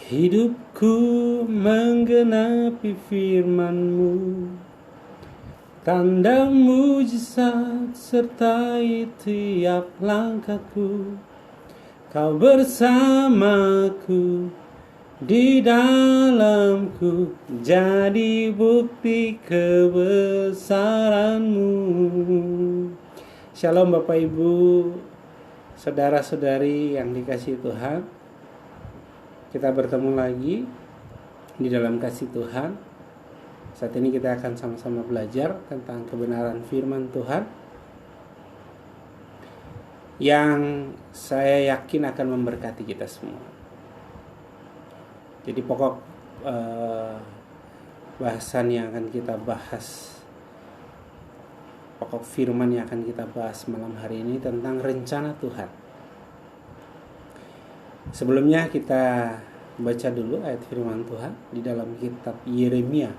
Hidupku menggenapi firman-Mu, tanda mujizat sertai tiap langkahku. Kau bersamaku, di dalamku, jadi bukti kebesaran-Mu. Shalom Bapak Ibu, saudara-saudari yang dikasihi Tuhan. Kita bertemu lagi di dalam kasih Tuhan. Saat ini kita akan sama-sama belajar tentang kebenaran firman Tuhan yang saya yakin akan memberkati kita semua. Jadi pokok bahasan yang akan kita bahas, pokok firman yang akan kita bahas malam hari ini tentang rencana Tuhan. Sebelumnya kita baca dulu ayat firman Tuhan di dalam kitab Yeremia.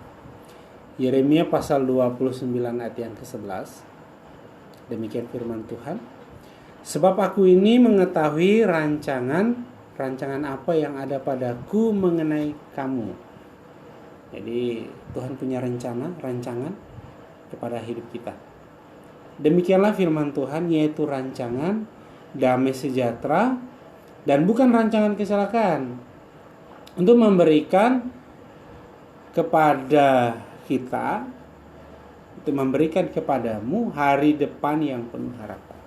Yeremia pasal 29 ayat yang ke-11. Demikian firman Tuhan. Sebab aku ini mengetahui rancangan apa yang ada padaku mengenai kamu. Jadi Tuhan punya rancangan kepada hidup kita. Demikianlah firman Tuhan, yaitu rancangan damai sejahtera dan bukan rancangan kecelakaan, untuk memberikan kepada kita, untuk memberikan kepadamu hari depan yang penuh harapan.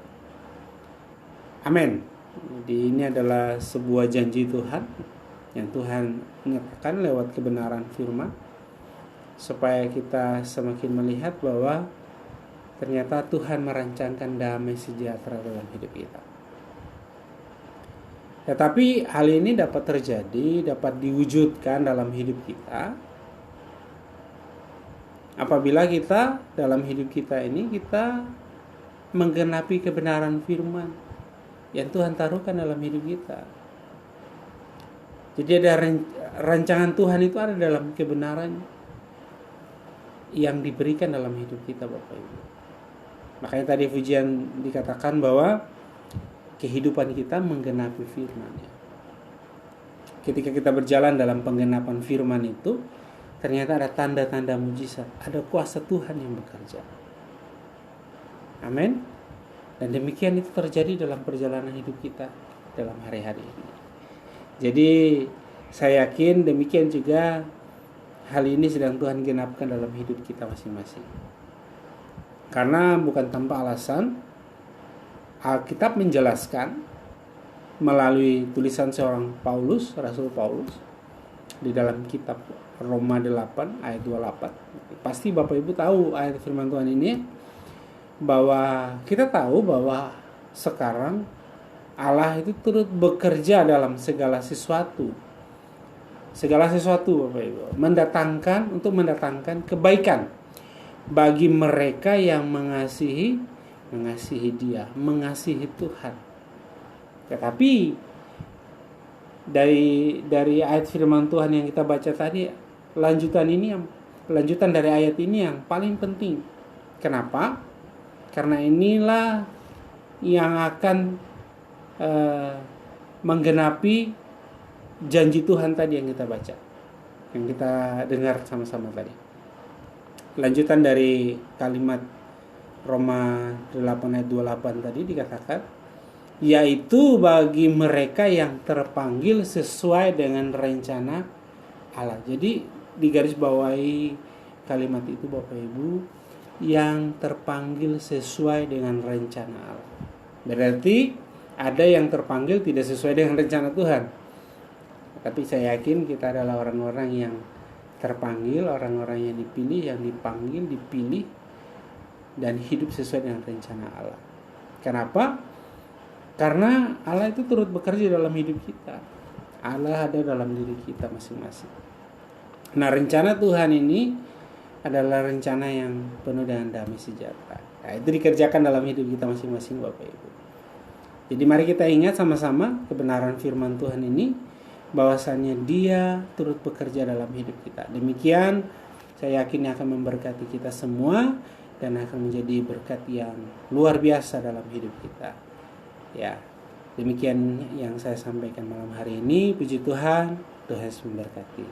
Amin. Jadi ini adalah sebuah janji Tuhan yang Tuhan nyatakan lewat kebenaran firman, supaya kita semakin melihat bahwa ternyata Tuhan merancangkan damai sejahtera dalam hidup kita. Tetapi hal ini dapat terjadi, dapat diwujudkan dalam hidup kita apabila kita dalam hidup kita ini kita menggenapi kebenaran firman yang Tuhan taruhkan dalam hidup kita. Jadi ada rancangan Tuhan itu ada dalam kebenaran yang diberikan dalam hidup kita, Bapak Ibu. Makanya tadi pujian dikatakan bahwa kehidupan kita menggenapi firman. Ketika kita berjalan dalam penggenapan firman itu, ternyata ada tanda-tanda mujizat, ada kuasa Tuhan yang bekerja. Amin. Dan demikian itu terjadi dalam perjalanan hidup kita dalam hari-hari ini. Jadi saya yakin demikian juga hal ini sedang Tuhan genapkan dalam hidup kita masing-masing. Karena bukan tanpa alasan Alkitab menjelaskan melalui tulisan seorang Paulus, Rasul Paulus, di dalam kitab Roma 8 ayat 28. Pasti Bapak Ibu tahu ayat firman Tuhan ini, bahwa kita tahu bahwa sekarang Allah itu turut bekerja dalam segala sesuatu. Segala sesuatu, Bapak Ibu, mendatangkan kebaikan bagi mereka yang mengasihi Dia, mengasihi Tuhan. Tetapi dari ayat firman Tuhan yang kita baca tadi, lanjutan dari ayat ini yang paling penting. Kenapa? Karena inilah yang akan menggenapi janji Tuhan tadi yang kita baca, yang kita dengar sama-sama tadi. Lanjutan dari kalimat Roma 8 ayat 28 tadi dikatakan, yaitu bagi mereka yang terpanggil sesuai dengan rencana Allah. Jadi digarisbawahi kalimat itu, Bapak Ibu, yang terpanggil sesuai dengan rencana Allah. Berarti ada yang terpanggil tidak sesuai dengan rencana Tuhan. Tapi saya yakin kita adalah orang-orang yang terpanggil, orang-orang yang dipilih, yang dipanggil, dipilih, dan hidup sesuai dengan rencana Allah. Kenapa? Karena Allah itu turut bekerja dalam hidup kita. Allah ada dalam diri kita masing-masing. Nah, rencana Tuhan ini adalah rencana yang penuh dengan damai sejahtera. Nah, itu dikerjakan dalam hidup kita masing-masing, Bapak Ibu. Jadi mari kita ingat sama-sama kebenaran firman Tuhan ini, bahwasannya Dia turut bekerja dalam hidup kita. Demikian saya yakin akan memberkati kita semua dan akan menjadi berkat yang luar biasa dalam hidup kita. Ya, demikian yang saya sampaikan malam hari ini. Puji Tuhan, Tuhan Yesus memberkati.